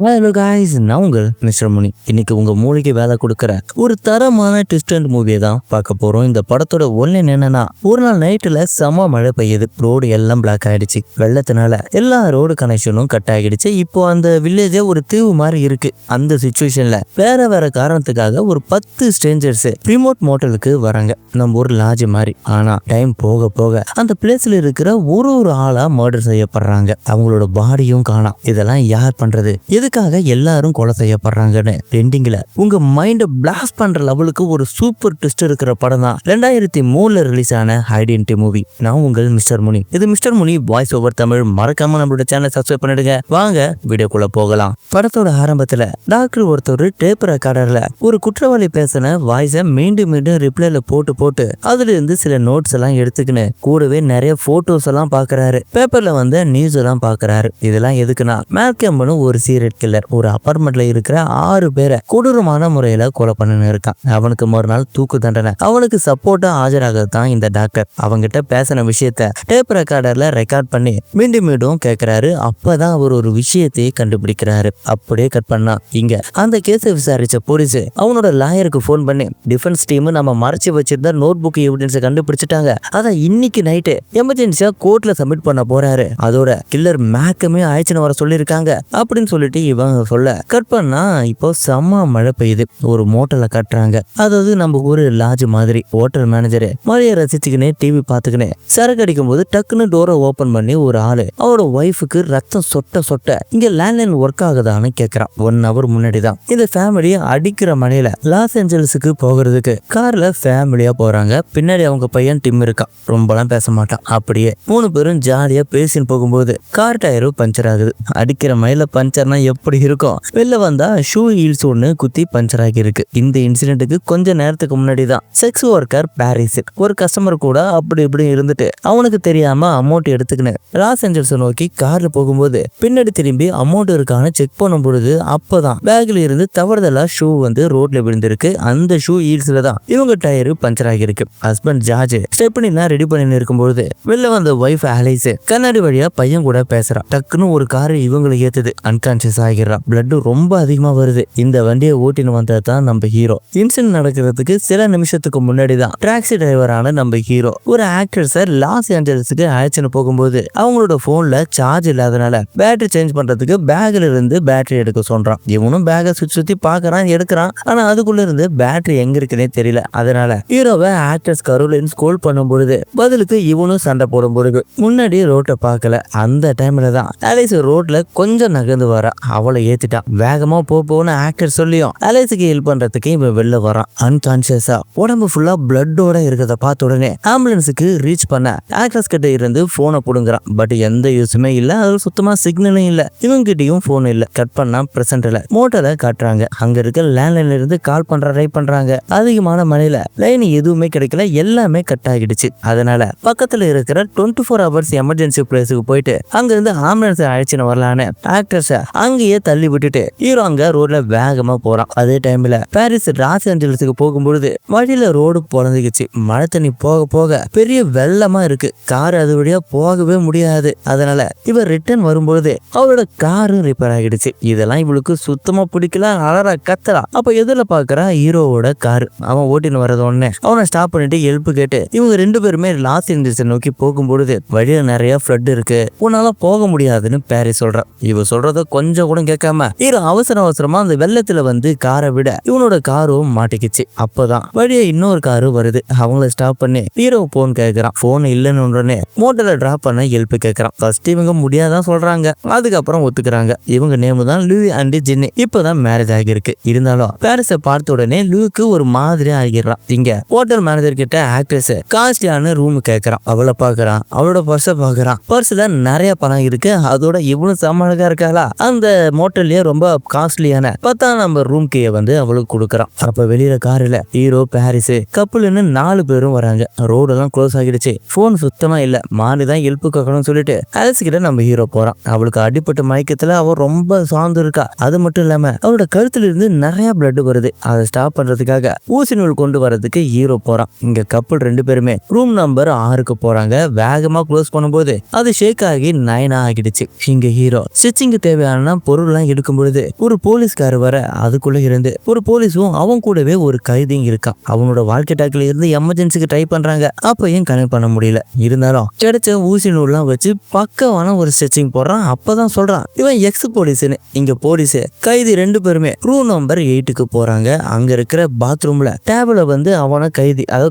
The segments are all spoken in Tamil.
ஹலோ காய்ஸ், நான் உங்கள் மிஸ்டர் முனி. இன்னைக்கு உங்க மூளைக்கு வேலை கொடுக்குற ஒரு தரமான ட்விஸ்ட் அண்ட் மூவியை தான் பார்க்க போறோம். இந்த படத்தோட ஒன்னு என்னன்னா, ஒரு நாள் நைட்டுல செம மழை பெய்யுது. ரோடு எல்லாம் பிளாக் ஆயிடுச்சு. வெள்ளத்தினால எல்லா ரோடு கனெக்ஷனும் கட் ஆகிடுச்சு. இப்போ அந்த வில்லேஜே ஒரு தீவு மாதிரி இருக்கு. அந்த சுச்சுவேஷன்ல வேற காரணத்துக்காக ஒரு 10 ஸ்ட்ரேஞ்சர்ஸ் ரிமோட் மோட்டலுக்கு வராங்க. நம்ம ஒரு லாட்ஜ் மாதிரி. ஆனா டைம் போக போக அந்த பிளேஸ்ல இருக்கிற ஒரு ஆளா மர்டர் செய்யப்படுறாங்க. அவங்களோட பாடியும் காணாம். இதெல்லாம் யார் பண்றது, எதுக்காக எல்லாரும் கொலை செய்யப்படுறாங்கன்னு எண்டிங்ல உங்க மைண்ட பிளாஸ்ட் பண்ற லெவலுக்கு ஒரு சூப்பர் ட்விஸ்ட் இருக்கிற படம் தான் 2003 ரிலீஸ் ஆன ஐடென்டிட்டி மூவி. நான் உங்கள் மிஸ்டர் முனி. இது மிஸ்டர் முனி வாய்ஸ் ஓவர் தமிழ். மறக்காம நம்மளோட சேனல் சப்ஸ்கிரைப் பண்ணிடுங்க. வாங்க வீடியோக்குள்ள போகலாம். படத்தோட ஆரம்பத்துல டாக்டர் ஒருத்தர் டேப் ரெக்கார்டர்ல ஒரு குற்றவாளி பேசின வாய்ஸை மீண்டும் ரிப்ளைல போட்டு அதுல இருந்து சில நோட்ஸ் எல்லாம் எடுத்துக்கின்னு கூடவே நிறைய போட்டோஸ் எல்லாம் பாக்குறாரு. பேப்பர்ல வந்து நியூஸ் எல்லாம் பாக்குறாரு. இதெல்லாம் எதுக்குன்னா, மேல்கம்னு ஒரு சீரியல் கில்லர் ஒரு அபார்ட்மெண்ட்ல இருக்கிற 6 பேரை கொடூரமான முறையில கொலை பண்ணு இருக்கான். அவனுக்கு மறுநாள் தூக்கு தண்டனை. அவனுக்கு சப்போர்ட்டா ஆஜராகத்தான் இந்த டாக்டர் அவங்கிட்ட பேசின விஷயத்த டேப் ரெக்கார்டர்ல ரெக்கார்ட் பண்ணி மீண்டும் கேட்கிறாரு. அப்பதான் அவர் ஒரு விஷயத்தையே கண்டுபிடிக்கிறாரு. அப்படியே கட் பண்ணா இங்க அந்த கேஸை விசாரிச்ச போலீஸ் அவனோட லாயருக்கு போன் பண்ணி, டிஃபென்ஸ் டீம் நம்ம மறைச்சு வச்சிருந்த நோட் புக் எவிடன்ஸை கண்டுபிடிச்சிட்டாங்க. அத இன்னைக்கு நைட்டு எமர்ஜென்சியா கோர்ட்ல சப்மிட் பண்ண போறாரு. அதோட கில்லர் மேக்கமே ஆயிடுச்சுன்னு வர சொல்லியிருக்காங்க அப்படின்னு சொல்லிட்டு இவங்க சொல்ல கட் பண்ணா இப்போ செம்ம மழை பெய்யுது. ஒரு மோட்டலை கட்டுறாங்க. அதாவது நம்ம ஒரு லாட்ஜ் மாதிரி. ஹோட்டல் மேனேஜரு மழையை ரசிச்சுக்கினே டிவி பார்த்துக்கினே சரக்கு அடிக்கும் போது டக்குன்னு டோரை ஓபன் பண்ணி ஒரு ஆளு அவரோட ஒய்ஃபுக்கு ரத்தம் சொட்ட இங்க லேண்ட்லைன் ஒர்க் ஆகுதான்னு கேட்கறான். 1 hour முன்னாடி தான் இந்த ஃபேமிலி அடிக்கிற மழையில லாஸ் ஏஞ்சல்ஸுக்கு போகிறதுக்கு கார்ல ஃபேமிலியா போறாங்க. பின்னாடி அவங்க பையன் டிம் இருக்கான். ரொம்பலாம் பேச மாட்டான். அப்படியே 3 பேரும் ஜாலியா பேசின்னு போகும்போது கார் டயரும் பஞ்சர் ஆகுது. அடிக்கிற மழையில பஞ்சர்னா எப்படி இருக்கும்? வெளில வந்தா ஷூ ஹீல்ஸ் ஒண்ணு குத்தி பஞ்சர் ஆகி இருக்கு. இந்த இன்சிடென்ட்டுக்கு கொஞ்ச நேரத்துக்கு முன்னாடி தான் செக்ஸ் ஒர்க்கர் பாரிஸ் ஒரு கஸ்டமர் கூட அப்படி இப்படி இருந்துட்டு அவனுக்கு தெரியாம அமௌண்ட் எடுத்துக்கின்னு லாஸ் ஏஞ்சல்ஸ் நோக்கி கார்ல போகும்போது பின்னாடி திரும்பி அமௌண்ட் இருக்கான்னு செக் பண்ணும் பொழுது அப்பதான் பேக்ல இருந்து தவறுதலா ஷூ வந்து ரோட்ல விழுந்திருக்கு. அந்த ஷூ ஹீல்ஸ்ல தான் இவங்க டயரு பஞ்சர் ஆகிருக்கு. ஹஸ்பண்ட் ஜார்ஜ் ஸ்டெப்னிலாம் ரெடி பண்ணி இருக்கும்போது வெளில வந்த ஒய்ஃப் ஆலிஸ் கண்ணாடி வழியா பையன் கூட பேசுறான். டக்குன்னு ஒரு காரு இவங்களை ஏத்துது. அன்கான்சியஸ் ஆகிறான். பிளட் ரொம்ப அதிகமா வருது. இந்த வண்டியை ஓட்டின்னு வந்ததுதான் நம்ம ஹீரோ. இன்சிடென்ட் நடக்கிறதுக்கு சில நிமிஷத்துக்கு முன்னாடி தான் டாக்ஸி டிரைவரான நம்ம ஹீரோ ஒரு ஆக்ட்ரஸை லாஸ் ஏஞ்சல்ஸுக்கு அழைச்சின்னு போகும்போது அவங்களோட போன்ல சார்ஜ் இல்லாதனால பேட்டரி சேஞ்ச் பண்றதுக்கு பேக்ல இருந்து பேட்டரி எடுக்க சொல்றான். இவனும் பேக்கை சுத்தி பாக்குறான், எடுக்கிறான். ஆனா அதுக்குள்ள இருந்து பேட்டரி எங்க இருக்குன்னே தெரியல. அதனால ஹீரோவை ஆக்ட்ரஸ் கரோலின் ஸ்கோல் பண்ணும் பொழுது பதிலுக்கு இவனும் சண்டை போடும் பொழுது முன்னாடி ரோட்டை பார்க்கல. அந்த டைம்ல தான் ஆலிஸ் ரோட்ல கொஞ்சம் நகர்ந்து வர அவளை ஏத்திட்டான். வேகமா போன்னு ஆக்டர் சொல்லியும் அலைஸுக்கு ஹெல்ப் பண்றதுக்கு இவன் வெளில வரான். அன்கான்சியஸா உடம்பு ஃபுல்லா பிளட்டோட இருக்கிறத பார்த்த உடனே ஆம்புலன்ஸுக்கு ரீச் பண்ண ஆக்ட்ரஸ் கிட்ட இருந்து போனை புடுங்குறான். பட் எந்த யூஸுமே இல்ல. அது சுத்தமா சிக்னலும் இல்ல. இவங்கிட்டயும் போன் இல்ல. கட் பண்ணா பிரசன்ட்ல மோட்டலை காட்டுறாங்க. அங்க இருக்க லேண்ட்லைன்ல இருந்து கால் ட்ரை பண்றாங்க. அதிகமான மழையில லைன் எதுவுமே கிடைக்கல. எல்லாமே கட் ஆகிடுச்சு. அதனால பக்கத்துல இருக்கிற 24 hours எமர்ஜென்சி பிளேஸுக்கு போயிட்டு அங்க இருந்து ஆம்புலன்ஸ் அழைச்சின்னு வரலான்னு ஆக்ட்ரஸ் அங்கேயே தள்ளி விட்டுட்டு ஹீரோ அங்க ரோட்ல வேகமா போறான். அதே டைம்ல பாரிஸ் லாஸ் ஏஞ்சல்ஸுக்கு போகும்பொழுது வழியில ரோடு பொழந்துக்குச்சு. மழை தண்ணி போக பெரிய வெள்ளமா இருக்கு. கார் அது வழியா போகவே முடியாது. அதனால இவர் ரிட்டர்ன் வரும்பொழுது அவரோட காரும் ரிப்பேர் ஆகிடுச்சு. இதெல்லாம் இவளுக்கு சுத்தமா பிடிக்கல. அலற கத்துறா. அப்ப எதிர பாக்குறா ஹீரோவோட கார். அவன் ஓட்டின்னு வரது உடனே அவனை ஸ்டாப் பண்ணிட்டு ஹெல்ப் கேட்டு இவங்க 2 பேருமே லாஸ் ஏஞ்சல்ஸ் நோக்கி போகும்பொழுது வழியில நிறைய ஃப்ளட் இருக்கு, உன்னால போக முடியாதுன்னு பாரிஸ் சொல்றான். இவ சொல்றத கொஞ்சம் கூட கேட்காம ஹீரோ அவசரமா அந்த வெள்ளத்துல வந்து காரை விட இவனோட காரும் மாட்டிக்கிச்சு. அப்பதான் வழியே இன்னொரு காரு வருது. அவங்கள ஸ்டாப் பண்ணி ஹீரோ போன் கேட்கறான். போன் இல்லைன்னு உடனே மோட்டரை டிராப் பண்ண ஹெல்ப் கேட்கறான். ஃபர்ஸ்ட் இவங்க முடியாதான் சொல்றாங்க. அதுக்கப்புறம் ஒத்துக்கிறாங்க. இவங்க நேம் தான் லூயி அண்ட் ஜின்னி. இப்பதான் மேரேஜ் ஆகிருக்கு. இருந்தாலும் பாரிஸை பார்த்த உடனே லூக்கு ஒரு மாதிரி ஆகிடுறான். இங்க ஹோட்டல் மேனேஜர் கிட்ட ஆக்ட்ரஸ் காஸ்ட்லியான ரூம் கேட்கறான். அவளை பாக்குறான். அவளோட பர்ஸை பாக்குறான். பர்ஸ்ல நிறைய பணம் இருக்கு. அதோட இவனும் சமாளிக்கா இருக்காளா. அந்த மோட்டல்லயே ரொம்ப காஸ்ட்லியான 10ஆம் நம்பர் ரூம் கீயை வந்து அவளுக்கு கொடுக்குறான். அப்ப வெளியில காரில் ஹீரோ பாரிஸ் கப்புள்னு 4 பேரும் வராங்க. ரோடெல்லாம் க்ளோஸ் ஆகிடுச்சு. போன் சுத்தமா இல்ல. மாறிதான் ஹெல்ப் கேட்கணும்னு சொல்லிட்டு ஆலிஸ் கிட்ட நம்ம ஹீரோ போறான். அவளுக்கு அடிப்பட்ட மயக்கத்துல அவ ரொம்ப சார்ந்து இருக்கா. அது மட்டும் இல்லாம அவரோட கழுத்துல இருந்து நிறைய பிளட் வருது. அதை ஸ்டாப் பண்றதுக்காக ஊசி நூல் கொண்டு வரதுக்கு ஹீரோ போறான். இங்க கப்புள் 2 பேருமே ரூம் நம்பர் 6க்கு போறாங்க. வேகமா க்ளோஸ் பண்ணும்போது அது ஷேக் ஆகி 9 ஆகிடுச்சு. இங்க ஹீரோ ஸ்டிச்சிங்கு தேவையான பொருள்லாம் எடுக்கும் பொழுது ஒரு போலீஸ்கார் வர அதுக்குள்ள இருந்து ஒரு போலீஸும் அவன் கூடவே ஒரு கைதியும் இருக்கான். அவனோட வாழ்க்கை டாக்ல இருந்து எமர்ஜென்சிக்கு ட்ரை பண்றாங்க. அப்பயும் கனெக்ட் பண்ண முடியல. இருந்தாலும் கிடைச்ச ஊசி நூல்லாம் வச்சு பக்கவான ஒரு ஸ்ட்ரெச்சிங் போடுறான். அப்பதான் சொல்றான் இவன் எக்ஸ் போலீஸ்னு. இங்க போலீஸ் கைதி 2 பேருமே ரூம் நம்பர் 8க்கு போறாங்க. அங்க இருக்கிற பாத்ரூம்ல டேபிள வந்து அவன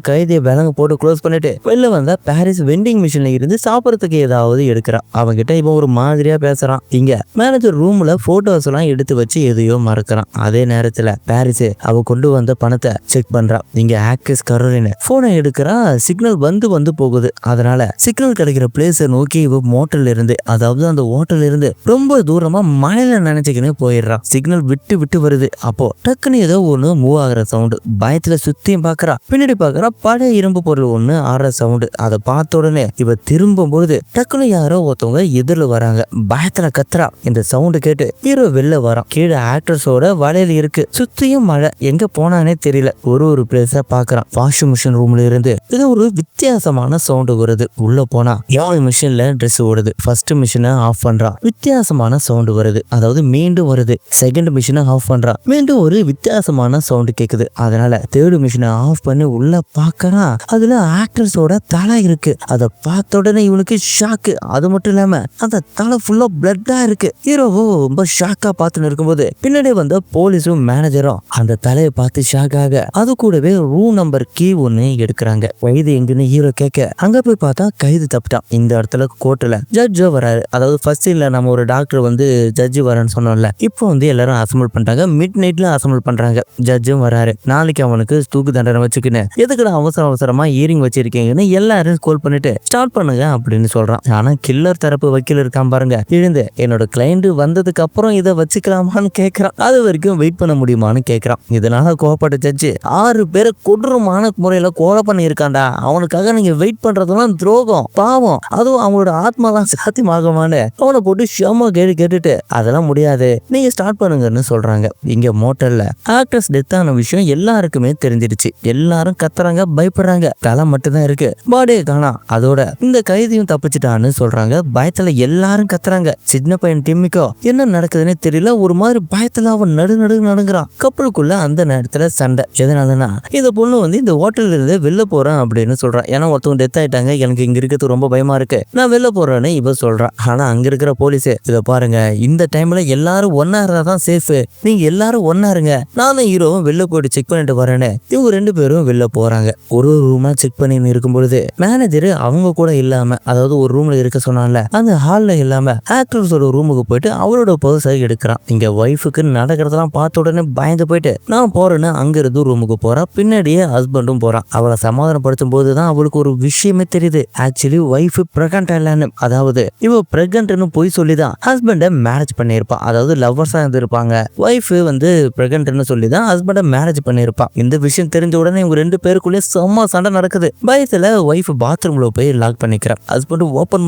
கைதியை விலங்கு போட்டு க்ளோஸ் பண்ணிட்டு வெளில வந்தா பாரிஸ் வெண்டிங் மிஷின்ல இருந்து சாப்பிடறதுக்கு ஏதாவது எடுக்கிறான். அவன்கிட்ட இவன் ஒரு மாதிரியா பேசுறான். இங்க மேனேஜர் ரூம்ல போட்டோஸ் எல்லாம் எடுத்து வச்சு எதையோ மறக்கிறான். அதே நேரத்துல பாரிஸ் அவ கொண்டு வந்த பணத்தை செக் பண்றான். இங்க ஆக்ட்ரஸ் கரோலின் போனை எடுக்கிறா. சிக்னல் வந்து போகுது. அதனால சிக்னல் கிடைக்கிற பிளேஸ நோக்கி இவ மோட்டல்ல இருந்து அதாவது அந்த ஹோட்டல்ல இருந்து ரொம்ப தூரமா மழையில நினைச்சுக்கினே போயிடுறான். சிக்னல் விட்டு வருது. அப்போ டக்குன்னு ஏதோ ஒண்ணு மூவ் ஆகுற சவுண்ட். பயத்துல சுத்தியும் பாக்குறா. பின்னாடி பாக்குறா பழைய இரும்பு பொருள் ஒண்ணு ஆடுற சவுண்ட். அதை பார்த்த உடனே இவ திரும்பும் பொழுது டக்குன்னு யாரோ ஒருத்தவங்க எதிரில் வராங்க. பயத்துல கத்துறா. இந்த சவுண்ட் கேட்டு ஹீரோ வெளில வரான். கீழே ஆக்ட்ரஸோட வலையில இருக்கு. சுத்தியும் மழை. எங்க போனானே தெரியல. ஒரு பிளேஸ பாக்குறான். வாஷிங் மிஷின் ரூம்ல இருந்து இது ஒரு வித்தியாசமான சவுண்ட் வருது. உள்ள போனா 7 மிஷின்ல ட்ரெஸ் ஓடுது. ஃபர்ஸ்ட் மிஷினை ஆஃப் பண்றான். வித்தியாசமான சவுண்ட் வருது. அதாவது மீண்டும் வருது. செகண்ட் மிஷினை ஆஃப் பண்றான். மீண்டும் ஒரு வித்தியாசமான சவுண்ட் கேக்குது. அதனால தேர்ட் மிஷினை ஆஃப் பண்ணி உள்ள பாக்கறான். அதுல ஆக்ட்ரஸோட தலை இருக்கு. அதை பார்த்த உடனே இவனுக்கு ஷாக்கு. அது மட்டும் இல்லாம அந்த தலை ஃபுல்லா பிளட்டா இருக்கு. ஹீரோவோ ரொம்ப ஷாக்கா பார்த்துன்னு இருக்கும்போது பின்னாடி வந்த போலீஸும் மேனேஜரும் அந்த தலையை பார்த்து ஷாக் ஆக அது கூடவே ரூம் நம்பர் கீ ஒன்னு எடுக்கிறாங்க. கைது எங்கன்னு ஹீரோ கேட்க அங்க போய் பார்த்தா கைது தப்பிட்டான். இந்த இடத்துல கோர்ட்ல ஜட்ஜோ வராரு. அதாவது ஃபர்ஸ்ட் இல்ல நம்ம ஒரு டாக்டர் வந்து ஜட்ஜு வரேன்னு சொன்னோம்ல. இப்போ வந்து எல்லாரும் அசம்பிள் பண்றாங்க. மிட் நைட்ல அசம்பிள் பண்றாங்க. ஜட்ஜும் வராரு. நாளைக்கு அவனுக்கு தூக்கு தண்டனை வச்சுக்கின்னு எதுக்குடா அவசரமா ஹியரிங் வச்சிருக்கீங்கன்னு எல்லாரும் கால் பண்ணிட்டு ஸ்டார்ட் பண்ணுங்க அப்படின்னு சொல்றான். ஆனா கில்லர் தரப்பு வக்கீல் இருக்கான் பாருங்க. எழுந்து என்னோட கிளைண்ட் வந்ததுக்கு அப்புறம் இதை வச்சுக்கலாமான்னு கேட்கறான். அது வரைக்கும் வெயிட் பண்ண முடியுமான்னு கேட்கறான். இதனால கோவப்பட்ட ஜட்ஜு 6 பேரை கொடூரமான முறையில கொலை பண்ணி இருக்காண்டா. அவனுக்காக நீங்க வெயிட் பண்றதுலாம் துரோகம், பாவம். அதுவும் அவங்களோட ஆத்மாலாம் சாத்தியமாகுமான்னு அவனை போட்டு ஷமா கேட்டுட்டு அதெல்லாம் முடியாது நீங்க ஸ்டார்ட் பண்ணுங்கன்னு சொல்றாங்க. இங்க மோட்டல்ல ஆக்ட்ரஸ் டெத் ஆன விஷயம் எல்லாருக்குமே தெரிஞ்சிடுச்சு. எல்லாரும் கத்துறாங்க, பயப்படுறாங்க. தலை மட்டும்தான் இருக்கு, பாடியே காணா. அதோட இந்த கைதியும் தப்பிச்சிட்டான்னு சொல்றாங்க. பயத்துல எல்லாரும் கத்துறாங்க. சின்ன பையன் டிம்மிக்கோ என்ன நடக்குதுன்னு தெரியல. ஒரு மாதிரி பயத்துல அவன் நடுங்கிறான். கப்பலுக்குள்ள அந்த நேரத்துல சண்டை. எதனாலனா இந்த பொண்ணு வந்து இந்த ஹோட்டல்ல இருந்து வெளில போறேன் அப்படின்னு சொல்றான். ஏன்னா ஒருத்தவங்க டெத் ஆயிட்டாங்க, எனக்கு இங்க இருக்கிறது ரொம்ப பயமா இருக்கு, நான் வெளில போறேன்னு இவ சொல்றான். ஆனா அங்க இருக்கிற போலீஸ் இத பாருங்க, இந்த டைம்ல எல்லாரும் ஒன்னா இருந்தாதான் சேஃப், நீங்க எல்லாரும் ஒன்னா இருங்க, நானும் ஹீரோவும் வெளில போயிட்டு செக் பண்ணிட்டு வரேன்னு இவங்க 2 பேரும் வெளில போறாங்க. ஒரு ரூமா செக் பண்ணி இருக்கும் பொழுது மேனேஜர் அவங்க கூட இல்லாம, அதாவது ஒரு ரூம்ல இருக்க சொன்னால அந்த ஹால்ல இல்லாம ஆக்ட்ரஸோட ரூமுக்கு போயிட்டு அவரோட பர்ஸை எடுக்கிறான். இங்க ஒய்ஃபுக்கு நடக்கிறதெல்லாம் பார்த்த உடனே பயந்து போயிட்டு நான் போறேன்னு அங்க இருந்து ரூமுக்கு போறா. பின்னாடியே ஹஸ்பண்டும் போறான். அவளை சமாதானப்படுத்தும் போதுதான் அவளுக்கு ஒரு விஷயமே தெரியுது. ஆக்சுவலி ஒய்ஃப் பிரெக்னன்ட் இல்லன்னு, அதாவது இவ பிரெக்னன்ட்னு போய் சொல்லிதான் ஹஸ்பண்ட மேரேஜ் பண்ணிருப்பான். அதாவது லவ்வர்ஸா இருந்திருப்பாங்க. ஒய்ஃப் வந்து பிரெக்னன்ட்னு சொல்லிதான் ஹஸ்பண்ட மேரேஜ் பண்ணிருப்பான். இந்த விஷயம் தெரிஞ்ச உடனே இவங்க 2 பேருக்குள்ளே செம்ம சண்டை நடக்குது. பயத்துல ஒய்ஃப் பாத்ரூம்ல போய் லாக் பண்ணிக்கிறான். ஹஸ்பண்ட் ஓபன்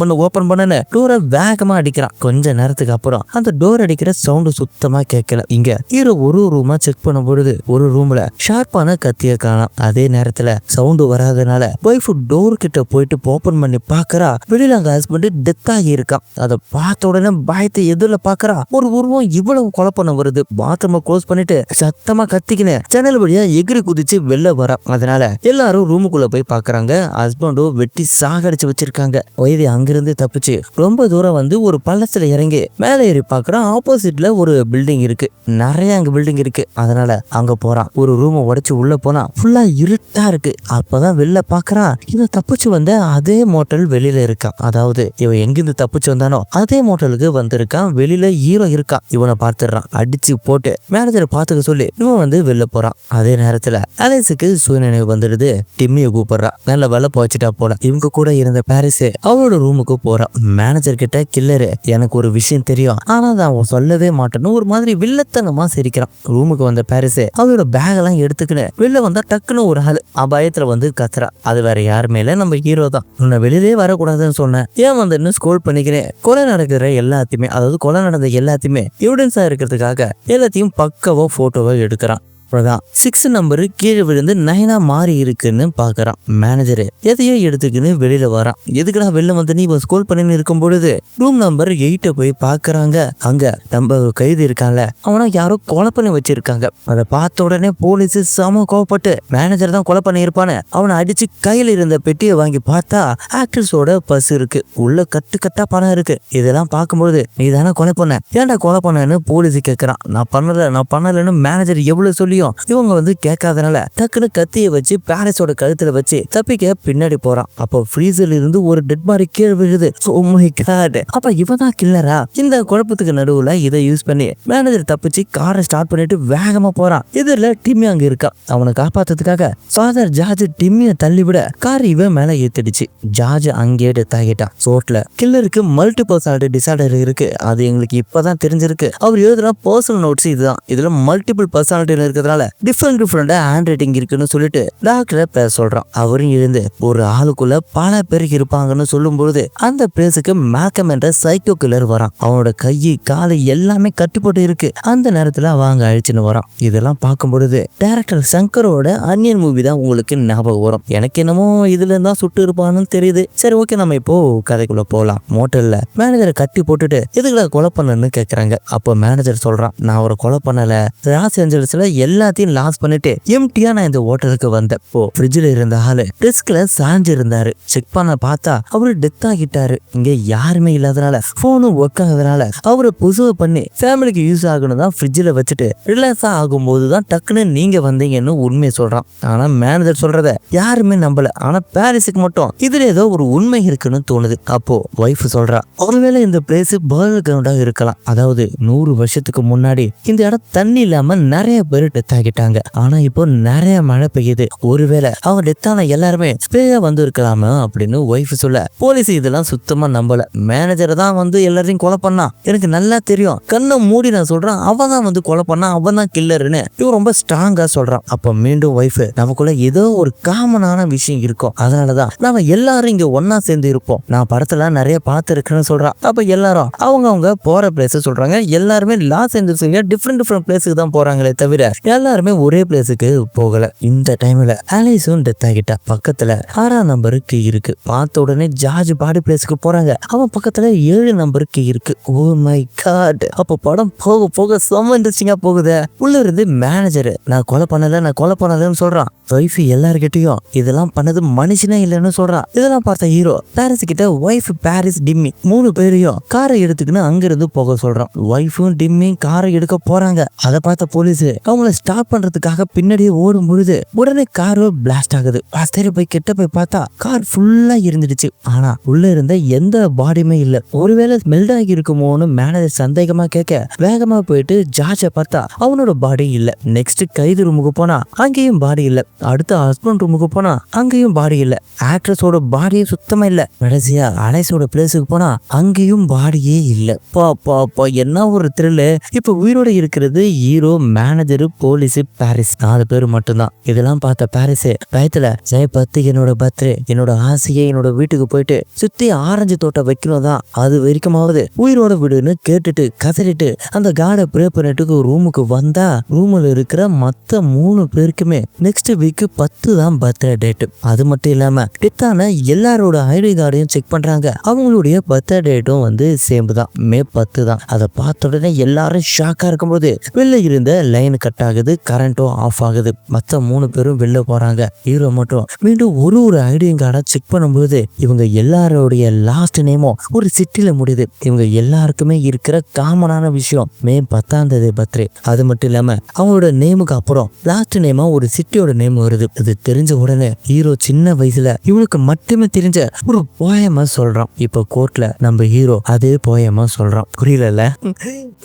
பண்ணு டோரை வேகமா அடிக்கிறான். கொஞ்ச நேரத்துக்கு அப்புறம் அந்த டோர் அடிக்கிற சவுண்ட் சுத்தமா கேட்கல. இங்க ஹீரோ ஒரு ரூமா செக் பண்ணும் பொழுது ஒரு ரூம்ல ஷார்ப்பான கத்திய காணாம். அதே நேரத்துல சவுண்ட் வராதனால ஒய்ஃப் டோர் கிட்ட போயிட்டு ஓபன் பண்ணி பாக்குறா. வெளியில அங்க ஹஸ்பண்ட் டெத் ஆகி இருக்கான். அதை பார்த்த உடனே பயத்தை எதிரில பாக்குறா. ஒரு உருவம் இவ்வளவு கொலை பண்ண வருது. பாத்ரூமை க்ளோஸ் பண்ணிட்டு சத்தமா கத்திக்கினு ஜன்னல் வழியா எகிரி குதிச்சு வெளில வரா. அதனால எல்லாரும் ரூமுக்குள்ள போய் பாக்குறாங்க. ஹஸ்பண்டும் வெட்டி சாகடிச்சு வச்சிருக்காங்க. ஒய்ஃப் அங்கிருந்து தப்பிச்சு ரொம்ப தூரம் வந்து ஒரு பள்ளத்துல இறங்கி மேல ஏறி பாக்குறான். ஆப்போசிட்ல ஒரு பில்டிங் இருக்கு. நிறைய அங்க பில்டிங் இருக்கு. அதனால அங்க போறான். ஒரு ரூமை உடைச்சு உள்ள போனா ஃபுல்லா இருட்டா இருக்கு. அப்பதான் வெளில பாக்குறான். இவன் தப்பிச்சு வந்த அதே மோட்டல் வெளியில இருக்கான். அதாவது இவன் எங்கிருந்து தப்பிச்சு வந்தானோ அதே மோட்டலுக்கு வந்திருக்கான். வெளியில ஹீரோ இருக்கான். இவனை பார்த்துடுறான். அடிச்சு போட்டு மேனேஜரை பாத்துக்க சொல்லி இவன் வந்து வெளில போறான். அதே நேரத்துல அலைஸுக்கு சுயநினைவு வந்துடுது. டிம்மிய கூப்பிடுறான். நல்ல வேலை போச்சுட்டா போல. இவங்க கூட இருந்த பாரிஸ் அவளோட ரூமுக்கு போறான். மேனேஜர் கிட்ட கில்லரு எனக்கு ஒரு விஷயம் தெரியும், ஆனா அவன் சொல்லவே மாட்டேன்னு ஒரு மாதிரி வில்லத்தனமா சிரிக்கிறான். ரூமுக்கு வந்த பாரிஸ் அவளோட பேக் எல்லாம் எடுத்துக்கின்னு வெளில வந்தா டக்குன்னு ஒரு ஆள் அபாயத்துல வந்து கத்துறா. அது வேற யாருமே இல்ல, நம்ம ஹீரோ தான். உன்னை வெளியிலே வரக்கூடாதுன்னு சொன்னேன், ஏன் வந்து ஸ்கோல் பண்ணிக்கிறேன். கொலை நடக்கிற எல்லாத்தையுமே, அதாவது கொலை நடந்த எல்லாத்தையுமே எவிடன்ஸா இருக்கிறதுக்காக எல்லாத்தையும் பக்கவா போட்டோவா எடுக்கிறான். அப்புறம் 6 நம்பரு கீழே விழுந்து 9 மாறி இருக்குன்னு பாக்குறான். மேனேஜர் எதையோ எடுத்துக்கின்னு வெளியில வரான். எதுக்குடா வெளில வந்து நீ ஸ்கோல் பண்ணி இருக்கும் பொழுது ரூம் நம்பர் 8 போய் பாக்குறாங்க. அங்க நம்ம கைது இருக்கான்ல, அவனை யாரோ கொலை பண்ணி வச்சிருக்காங்க. அதை பார்த்த உடனே போலீஸ் செம கோவப்பட்டு மேனேஜர் தான் கொலை பண்ணி இருப்பானு அவனை அடிச்சு கையில இருந்த பெட்டியை வாங்கி பார்த்தா ஆக்ட்ரஸோட பஸ் இருக்கு, உள்ள கட்டு கட்டா பணம் இருக்கு. இதெல்லாம் பார்க்கும்போது நீ தானே கொலை பண்ண, ஏன்டா கொலை பண்ணன்னு போலீஸ் கேட்கறான். நான் பண்ணலன்னு மேனேஜர் எவ்வளவு சொல்லியும் இவங்க வந்து கேட்காதனால டக்குன்னு கத்தியை வச்சு பாரிஸோட கழுத்துல வச்சு தப்பிக்க பின்னாடி போறான். அப்போ ஃப்ரீசர்ல இருந்து ஒரு டெட் பாடி கீழே விழுது. Oh my God. அப்ப இவன் தான் கில்லரா? இந்த குழப்பத்துக்கு நடுவுல இதை யூஸ் பண்ணி மேனேஜர் தப்பிச்சு காரை ஸ்டார்ட் பண்ணிட்டு வேகமா போறான். இதுல டிம்மி அங்க இருக்கா. அவனை காப்பாத்துறதுக்காக ஃபாதர் ஜார்ஜ் டிம்மியை தள்ளி விட கார் இவன் மேல ஏத்திடுச்சு. ஜார்ஜ் அங்கேயே டெத் ஆகிட்டான். சோட்ல கில்லருக்கு மல்டி பர்சனாலிட்டி டிசார்டர் இருக்கு. அது எங்களுக்கு இப்பதான் தெரிஞ்சிருக்கு. அவர் எழுதுனா பர்சனல் நோட்ஸ் இதுதான். இதுல மல்டிபிள் பர்சனாலிட்டி இருக்கிறதுனால டிஃப்ரெண்ட் ஹேண்ட் ரைட்டிங் இருக்குன்னு சொல்லிட்டு டாக்டரை பேச சொல்றான். அவரும் இருந்து ஒரு ஆளுக்குள்ள பல பேர் இருப்பாங்கன்னு சொல்லும் பொழுது அந்த பிளேஸுக்கு மேக்கம் என்ற சைக்கோ கில்லர் வரான். அவனோட கை காலை எல்லாமே கட்டி போட்டு இருக்கு. அந்த நேரத்துல அவங்க அழிச்சுன்னு வரான். இதெல்லாம் பார்க்கும் பொழுது டைரக்டர் சங்கரோட அன்னியன் மூவி தான் உங்களுக்கு ஞாபகம் வரும். எனக்கு என்னமோ இதுல இருந்தா சுட்டு இருப்பான்னு தெரியுது. சரி, ஓகே, நம்ம இப்போ கதைக்குள்ள போலாம். மோட்டல்ல மேனேஜரை கட்டி போட்டுட்டு எதுக்குள்ள கொலை பண்ணன்னு கேக்குறாங்க. அப்போ மேனேஜர் சொல்றான், நான் ஒரு கொலை பண்ணல, லாஸ் ஏஞ்சல்ஸ்ல எல்லாத்தையும் லாஸ் பண்ணிட்டு எம்டியா நான் இந்த ஹோட்டலுக்கு வந்தேன். ஃப்ரிட்ஜ்ல இருந்த ஆளு டெஸ்க்ல சாஞ்சு இருந்தாரு. செக் பண்ண பார்த்தா அவரு டெத் ஆகிட்டாரு. இங்க யாருமே இல்லாதனால போனும் ஒர்க் ஆகுறதுனால அவரை புதுவை பண்ணி ஃபேமிலிக்கு யூஸ் ஆகணும் தான் ஃப்ரிட்ஜ்ல வச்சுட்டு ரிலாக்ஸா ஆகும்போது தான் டக்குன்னு நீங்க வந்தீங்கன்னு உண்மையை சொல்றான். ஆனா மேனேஜர் சொல்றத யாருமே நம்பல. ஆனா பாரிஸுக்கு மட்டும் இதுல ஏதோ ஒரு உண்மை இருக்குன்னு தோணுது. அப்போ ஒய்ஃப் சொல்றா, ஒருவேளை இந்த பிளேஸ் பர்னர் கிரவுண்டா இருக்கலாம். அதாவது 100 வருஷத்துக்கு முன்னாடி இந்த இடம் தண்ணி இல்லாம நிறைய பேர் டெத் ஆகிட்டாங்க. ஆனா இப்போ நிறைய மழை பெய்யுது. ஒருவேளை அவங்க டெத்தான எல்லாருமே ஸ்பேயா வந்து இருக்கலாமா அப்படின்னு ஒய்ஃப் சொல்ல போலீஸ் இதெல்லாம் சுத்தமா நம்பல. மேனேஜரை தான் வந்து எல்லாரையும் கொலை பண்ணா, எனக்கு நல்லா தெரியும், கண்ணை மூடி நான் சொல்றேன், அவன் தான் வந்து கொலை பண்ணா, அவன் தான் கில்லர்னு இவன் ரொம்ப ஸ்ட்ராங்கா சொல்றான். அப்ப மீண்டும் ஒய்ஃப், நமக்குள்ள ஏதோ ஒரு காமனான விஷயம் இருக்கும், அதனாலதான் நாம எல்லாரும் இங்க ஒன்னா சேர்ந்து இருப்போம், நான் படத்துல நிறைய பார்த்து இருக்குன்னு சொல்றான். அப்ப எல்லாரும் அவங்க போற பிளேஸ் சொல்றாங்க. எல்லாருமே லாஸ் ஏஞ்சல்ஸ் டிஃப்ரெண்ட் பிளேஸுக்கு தான் போறாங்களே தவிர எல்லாருமே ஒரே பிளேஸுக்கு போகல. இந்த டைம்ல ஆலிஸும் டெத் ஆகிட்டா. பக்கத்துல 6 நம்பருக்கு இருக்கு. பார்த்த உடனே ஜார்ஜ் பாடி பிளேஸுக்கு போறாங்க. அவன் பக்கத்துல 7 நம்பருக்கு இருக்கு. Oh my God. அப்ப படம் போக போக செம்ம இன்ட்ரெஸ்டிங்கா போகுது. உள்ள இருந்து மேனேஜர், நான் கொலை பண்ணலன்னு சொல்றான். ஒய்ஃப் எல்லார்கிட்டையும் இதெல்லாம் பண்ணது மனுஷனே இல்லைன்னு சொல்றான். இதெல்லாம் பார்த்த ஹீரோ பாரிஸ் கிட்ட ஒய்ஃப், பாரிஸ், டிம்மி 3 பேரையும் காரை எடுத்துக்கின்னு அங்கிருந்து போக சொல்றான். ஒய்ஃபும் டிம்மியும் காரை எடுக்க போறாங்க. அதை பார்த்த போலீஸ் அவங்கள ஸ்டாப் பண்றதுக்காக பின்னாடியே ஓடும் பொழுது உடனே கார் பிளாஸ்ட் ஆகுது. பாஸ்டர் போய் கிட்ட போய் பார்த்தா கார் ஃபுல்லா இருந்துடுச்சு. ஆனா உள்ள இருந்த எந்த பாடியுமே இல்ல. ஒருவேளை மெல்ட் ஆகி இருக்குமோன்னு மேனேஜர் சந்தேகமா கேட்க வேகமா போயிட்டு ஜார்ஜை பார்த்தா அவனோட பாடி இல்ல. நெக்ஸ்ட் கைது ரூமுக்கு போனா அங்கேயும் பாடி இல்ல. அடுத்த ஹஸ்பண்ட் ரூமுக்கு போனா அங்கேயும் பாடி இல்ல. ஆக்ட்ரஸோட பாடியும் சுத்தமா இல்ல. கடைசியா அலைஸோட பிளேஸுக்கு போனா அங்கேயும் பாடியே இல்ல. பா என்ன ஒரு த்ரில். இப்ப உயிரோட இருக்கிறது ஹீரோ, மேனேஜர், போலீஸ், பாரிஸ் 4 பேர் மட்டும்தான். இதெல்லாம் பார்த்த பாரிஸ் பயத்துல, ஜெயபத்து என்னோட பர்த்டே, என்னோட ஆசையை என்னோட வீட்டுக்கு போயிட்டு சுத்தி ஆரஞ்சு தோட்டம் வைக்கணும் தான், அது வரைக்குமாவது உயிரோட விடுன்னு கேட்டுட்டு கதறிட்டு அந்த கார்டை ப்ரே பண்ணிட்டு ரூமுக்கு வந்தா ரூம்ல இருக்கிற மத்த 3 பேருக்குமே நெக்ஸ்ட் வீக் 10 தான் பர்த்டே டேட். அது மட்டும் இல்லாம டெத்தான எல்லாரோட ஐடி கார்டையும் செக் பண்றாங்க. அவங்களுடைய பர்த்டே டேட்டும் வந்து சேம் தான், மே 10 தான். அதை பார்த்த உடனே எல்லாரும் ஷாக்கா இருக்கும்போது வெளில இருந்த லைன் கட் ஆகுது, கரண்ட்டும் ஆஃப் ஆகுது. மத்த 3 பேரும் வெளில போறாங்க. ஹீரோ மட்டும் மீண்டும் ஒரு ஐடியும் கார்டை செக் பண்ணும்போது இவங்க எல்லாரோடைய லாஸ்ட் நேமும் ஒரு சிட்டில முடியுது. இவங்க எல்லாருக்குமே இருக்கிற காமனான விஷயம் மே 10ஆம் தேதி பர்த்டே. அது மட்டும் இல்லாம அவங்களோட நேமுக்கு அப்புறம் லாஸ்ட் நேமா ஒரு சிட்டியோட நேம் வருது. இது தெரிஞ்ச உடனே ஹீரோ சின்ன வயசுல இவனுக்கு மட்டுமே தெரிஞ்ச ஒரு போயமா சொல்றான். இப்ப கோர்ட்ல நம்ம ஹீரோ அதே போயமா சொல்றான். புரியல?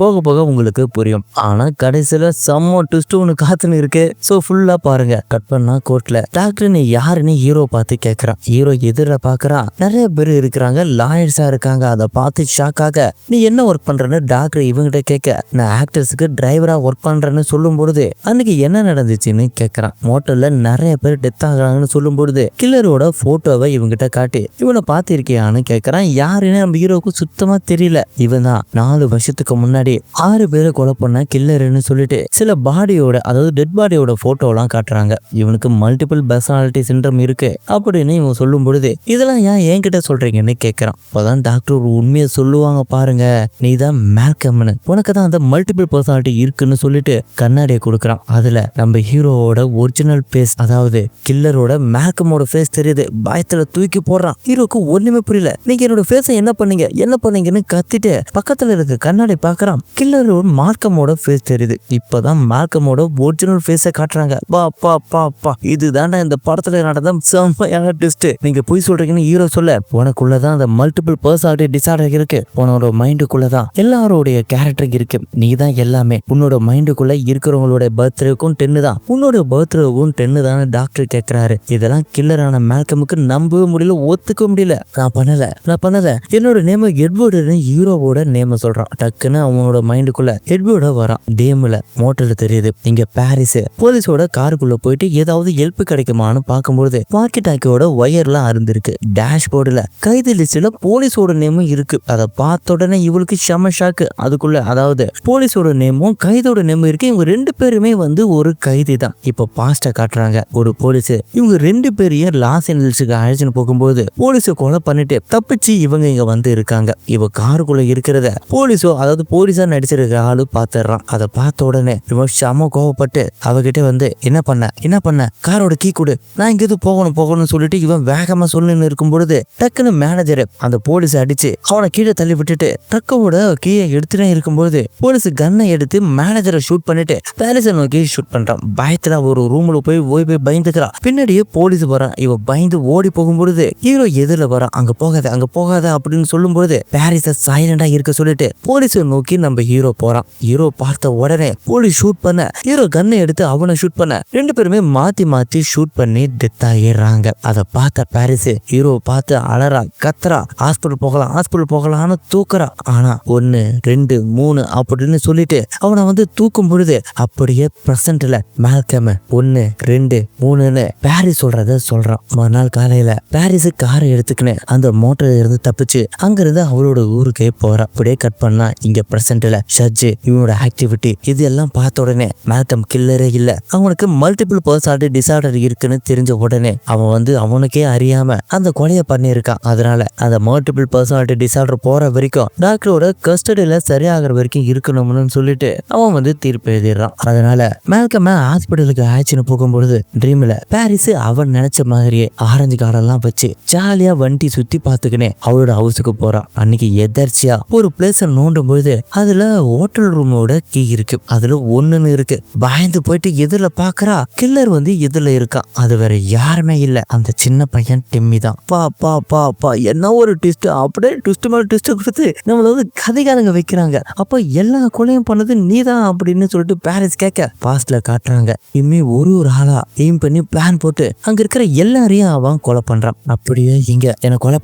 போக போக உங்களுக்கு புரியும். ஆனா கடைசியில செம்ம ட்விஸ்ட் ஒன்று காத்துன்னு இருக்கு. சோ ஃபுல்லா பாருங்க. கட் பண்ணா கோர்ட்ல டாக்டர் நீ யாருன்னு ஹீரோ பார்த்து கேட்கறான். ஹீரோ எதிர பாக்குறான். நிறைய பேர் இருக்கிறாங்க, லாயர்ஸா இருக்காங்க. அதை பார்த்து ஷாக்காக நீ என்ன ஒர்க் பண்றன்னு டாக்டர் இவங்கிட்ட கேட்க, நான் ஆக்டர்ஸுக்கு டிரைவரா ஒர்க் பண்றேன்னு சொல்லும் பொழுது அன்னைக்கு என்ன நடந்துச்சுன்னு கேட்கறான். மோட்டல்ல நிறைய பேர் டெத் ஆகுறாங்கன்னு சொல்லும் பொழுது கில்லரோட போட்டோவை இவங்கிட்ட காட்டி இவனை பார்த்திருக்கியான்னு கேட்கறான். யாருன்னு நம்ம ஹீரோக்கு சுத்தமா தெரியல. இவன் தான் 4 வருஷத்துக்கு முன்னாடி 6 பேரை கொலை பண்ண கில்லர்னு சொல்லிட்டு சில பாடி பாடியோட அதாவது டெட் பாடியோட போட்டோலாம் காட்டுறாங்க. இவனுக்கு மல்டிபிள் பர்சனாலிட்டி சிண்ட்ரம் இருக்கு அப்படின்னு இவன் சொல்லும் பொழுது இதெல்லாம் ஏன் என்கிட்ட சொல்றீங்கன்னு கேட்கறான். அப்பதான் டாக்டர் ஒரு உண்மையை சொல்லுவாங்க, பாருங்க நீ தான் மேல்கம்னு, உனக்கு தான் அந்த மல்டிபிள் பர்சனாலிட்டி இருக்குன்னு சொல்லிட்டு கண்ணாடியை கொடுக்குறான். அதுல நம்ம ஹீரோவோட ஒரிஜினல் ஃபேஸ் அதாவது கில்லரோட மேல்கமோட ஃபேஸ் தெரியுது. பயத்துல தூக்கி போடுறான். ஹீரோக்கு ஒண்ணுமே புரியல. நீங்க என்னோட ஃபேஸை என்ன பண்ணீங்கன்னு கத்திட்டு பக்கத்துல இருக்க கண்ணாடி பாக்குறான். கில்லரோட மார்க்கமோட ஃபேஸ் தெரியுது. இப்பதான் மார்க்கமோட ஒரிஜினல் ஃபேஸை காட்டுறாங்க. இதுதான்டா இந்த படத்துல நடந்த செம்மையான ட்விஸ்ட். நீங்க போய் சொல்றீங்கன்னு ஹீரோ சொல்ல, உனக்குள்ளதான் அந்த மல்டிபிள் பர்சனாலிட்டி டிசார்டர் இருக்கு. உன்னோட மைண்டுக்குள்ளதான் எல்லாரோடைய கேரக்டர் இருக்கு. நீ தான் எல்லாமே. உன்னோட மைண்டுக்குள்ள இருக்கிறவங்களோட பர்த்டேக்கும் 10 தான், உன்னோட பர்த்டேக்கும் 10 தான் டாக்டர் கேட்கிறாரு. இதெல்லாம் கில்லரான மேல்கமுக்கு நம்பவே முடியல, ஒத்துக்க முடியல. நான் பண்ணல என்னோட நேம் எட்வர்டுன்னு ஹீரோவோட நேம சொல்றான். டக்குன்னு அவனோட மைண்டுக்குள்ள எட்வர்ட வரான். டேம்ல மோட்டர்ல தெரியுது. இங்க பாரிஸ் போலீஸோட காருக்குள்ள போயிட்டு ஏதாவது ஹெல்ப் கிடைக்குமான்னு பார்க்கும்போது வாக்கி டாக்கியோட ஒயர்லாம் அருந்திருக்கு. டேஷ்போர்டுல கைது லிஸ்ட்ல போலீஸோட நேமும் இருக்கு. அதை பார்த்த உடனே இவளுக்கு செம ஷாக்கு. அதுக்குள்ள அதாவது போலீஸோட நேமும் கைதோட நேமும் இருக்கு. இவங்க 2 பேருமே ஒரு கைதி தான். இப்போ பாஸ்ட காட்டுறாங்க. ஒரு போலீஸ் இவங்க 2 பேரையும் லாஸ் ஏஞ்சல்ஸுக்கு அழைச்சுன்னு போகும்போது போலீஸை கொலை பண்ணிட்டு தப்பிச்சு இவங்க இங்க இருக்காங்க. இவ காருக்குள்ள இருக்கிறத போலீஸா நடிச்சிருக்க ஆளு பாத்துறான். அதை பார்த்த உடனே இவன் செம கோவப்பட்டு அவகிட்ட என்ன பண்ண காரோட கீ கொடு, நான் இங்கிருந்து போகணும்னு சொல்லிட்டு இவன் வேகமா சொல்லின்னு இருக்கும் பொழுது டக்குன்னு மேனேஜர் அந்த போலீஸ் அடிச்சு அவனை கீழே தள்ளி விட்டுட்டு ட்ரக்கோட கீயை எடுத்துட்டே இருக்கும்போது போலீஸ் கன்னை எடுத்து மேனேஜரை ஷூட் பண்ணிட்டு பாரிஸை நோக்கி ஷூட் பண்றான். பயத்துல ஒரு ரூம்ல போய் பயந்துக்கிறான். பின்னாடியே போலீஸ் வரான். இவ பயந்து ஓடி போகும்பொழுது ஹீரோ எதிரில வரான். அங்க போகாத அப்படின்னு சொல்லும்போது பாரிஸை சைலண்டா இருக்க சொல்லிட்டு போலீஸை நோக்கி நம்ம ஹீரோ போறான். ஹீரோ பார்த்த உடனே போலீஸ் ஷூட் பண்ண ஹீரோ கன்னை எடுத்து அவனை ஷூட் பண்ண 2 பேருமே மாத்தி ஷூட் பண்ணி டெத் ஆயிடுறாங்க. அதை பார்த்த பாரிஸ் ஹீரோ பார்த்து அலறா, கத்துறா, ஹாஸ்பிட்டல் போகலாம்னு தூக்குறா. ஆனா 1 2 3 அப்படின்னு சொல்லிட்டு அவனை தூக்கும் பொழுது அப்படியே பிரசன்ட்ல மேல்கம் 1 2 3ன்னு பாரிஸ் சொல்றான். மறுநாள் காலையில பாரிஸ் காரை எடுத்துக்கினேன் அந்த மோட்டர் இருந்து தப்பிச்சு அங்கிருந்து அவளோட ஊருக்கே போறா. அப்படியே கட் பண்ணா இங்க பிரசன்ட்ல ஷஜ் இவனோட ஆக்டிவிட்டி இது எல்லாம் பார்த்த உடனே மேல்கம் கில்லரே இல்ல, அவனுக்கு மல்டிபிள் பர்சனாலிட்டி டிசார்டர் இருக்குன்னு தெரிஞ்ச உடனே அவன் அவனுக்கே அறியாம அந்த கொலையை பண்ணியிருக்கான். அதனால அந்த மல்டிபிள் பர்சனாலிட்டி டிசார்டர் போற வரைக்கும் டாக்டரோட கஸ்டடியில சரியாகிற வரைக்கும் இருக்கணும்னு சொல்லிட்டு அவன் தீர்ப்பு எழுதிடுறான். அதனால மேல்கம் ஹாஸ்பிட்டலுக்கு ஆச்சுன்னு போகும்பொழுது ட்ரீம்ல பாரிஸ் அவன் நினைச்ச மாதிரியே ஆரஞ்சு கார்டெல்லாம் வச்சு ஜாலியா வண்டி சுத்தி பார்த்துக்கினே அவளோட ஹவுஸுக்கு போறான். அன்னைக்கு எதர்ச்சியா ஒரு பிளேஸ் நோண்டும் பொழுது அதுல ஹோட்டல் ரூமோட கீ இருக்கு. அதுல 1ன்னு இருக்கு. பயந்து போயிட்டு எதிரில பாக்குறா. கில்லர் எதிரில இருக்கான். அது வேற யாருமே இல்ல, அந்த சின்ன பையன் டிம்மி தான். பா என்ன ஒரு ட்விஸ்ட். அப்படியே ட்விஸ்ட் மேல ட்விஸ்ட் கொடுத்து நம்மள கதைக்காரங்க வைக்கிறாங்க. அப்ப எல்லா கொலையும் பண்ணது நீதான் அப்படின்னு சொல்லிட்டு பாரிஸ் கேட்க பாஸ்ட்ல காட்டுறாங்க. இம்மி ஒரு ஆளா எய்ம் பண்ணி பிளான் போட்டு அங்க இருக்கிற எல்லாரையும் அவன் கொலை பண்றான். அப்படியே இங்க என்ன கொலை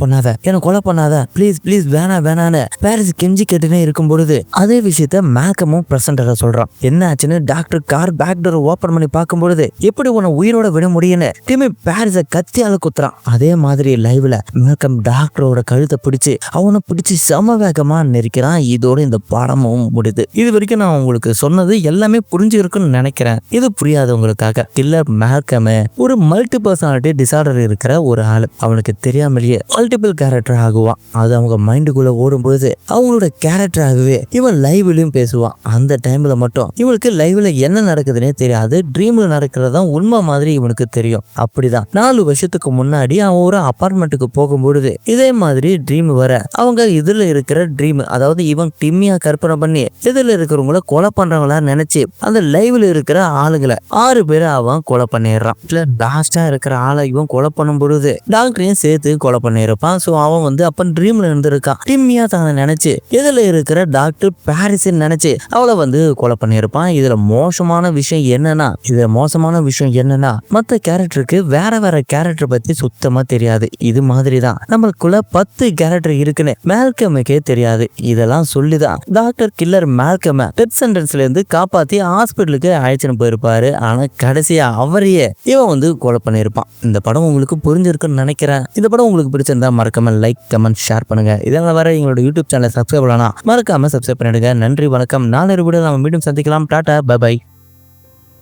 பண்ணாத ப்ளீஸ் வேணான்னு பாரிஸ் கெஞ்சி கேட்டுனே இருக்கும் பொழுது அதே விஷயத்த மேல்கமும் பிரசன்டரா சொல்றான். என்ன ஆச்சுன்னு doctor car back door open பண்ணி பார்க்கும் பொழுது எப்படி உன்னை உயிரோட விட முடியும்னு டிமி பாரிஸ கத்தியால குத்துறான். அதே மாதிரி லைவ்ல மேல்கம் டாக்டரோட கழுத்தை பிடிச்சு சம வேகமா நெரிக்கிறான். இதோட இந்த படமும் முடியுது. இது வரைக்கும் நான் உங்களுக்கு சொன்னது எல்லாமே புரிஞ்சிருக்குன்னு நினைக்கிறேன். இது புரியாதவங்களுக்காக கில்லர் மேல்கம் ஒரு மல்டி பர்சனாலிட்டி டிசார்டர் இருக்கிற ஒரு ஆளு. அவனுக்கு தெரியாமலேயே மல்டிபிள் கேரக்டர் ஆகுவான். அது அவங்க மைண்டுக்குள்ள ஓடும்போது அவங்களோட கேரக்டராகவே இவன் லைவ்லயும் பேசுவான். அந்த டைம்ல மட்டும் இவனுக்கு லைவ்ல என்ன நடக்குதுன்னே தெரியாது. ட்ரீம்ல நடக்கிறதா உண்மை மாதிரி இவனுக்கு தெரியும். அப்படிதான் 4 வருஷத்துக்கு முன்னாடி அவன் ஒரு அபார்ட்மெண்ட்டுக்கு போகும்பொழுது இதே மாதிரி ட்ரீம் வர அவங்க இதுல இருக்கிற ட்ரீம் அதாவது இவன் டிம்மியா கற்பனை பண்ணி இதுல இருக்கிறவங்கள கொலை பண்றவங்களா நினைச்சு அந்த லைவ்ல இருக்கிற ஆளுங்களை 6 பேரை அவன் கொலை பண்ணிடுறான். லாஸ்டா இருக்கிற ஆளை இவன் கொலை பண்ணும் பொழுது டாக்டரையும் சேர்த்து கொலை பண்ணிருப்பான். சோ அவன் அப்ப ட்ரீம்ல இருந்திருக்கான். டிம்மியா தானே நினைச்சு இதுல இருக்கிற டாக்டர் பாரிஸ் நினைச்சு அவளை கொலை பண்ணிருப்பான். இதுல மோசமான விஷயம் என்னன்னா மத்த கேரக்டருக்கு வேற கேரக்டர் பத்தி சுத்தமா தெரியாது. இது மாதிரிதான் நம்மளுக்குள்ள 10 கேரக்டர் இருக்குன்னு மேல்கமுக்கே தெரியாது. இதெல்லாம் சொல்லிதான் டாக்டர் கில்லர் மேல்கம் டெத் சென்டென்ஸ்ல இருந்து காப்பாத்தி ஹாஸ்பிட்டலுக்கு அழைச்சுன்னு போயிருப்பாரு. ஆனா கடைசியா அவரையே இவன் கொலை பண்ணிருப்பான். இந்த படம் உங்களுக்கு புரிஞ்சிருக்குன்னு நினைக்கிறேன். இந்த படம் உங்களுக்கு பிடிச்சிருந்தா மறக்காம லைக் கமெண்ட் ஷேர் பண்ணுங்க. இதெல்லாம் வர எங்களோட யூடியூப் சேனலை சப்ஸ்கிரைப் பண்ணலாம். மறக்காம சப்ஸ்கிரைப் பண்ணிடுங்க. நன்றி, வணக்கம். நாளை வீடியோ நம்ம மீண்டும் சந்திக்கலாம். Tata, bye by.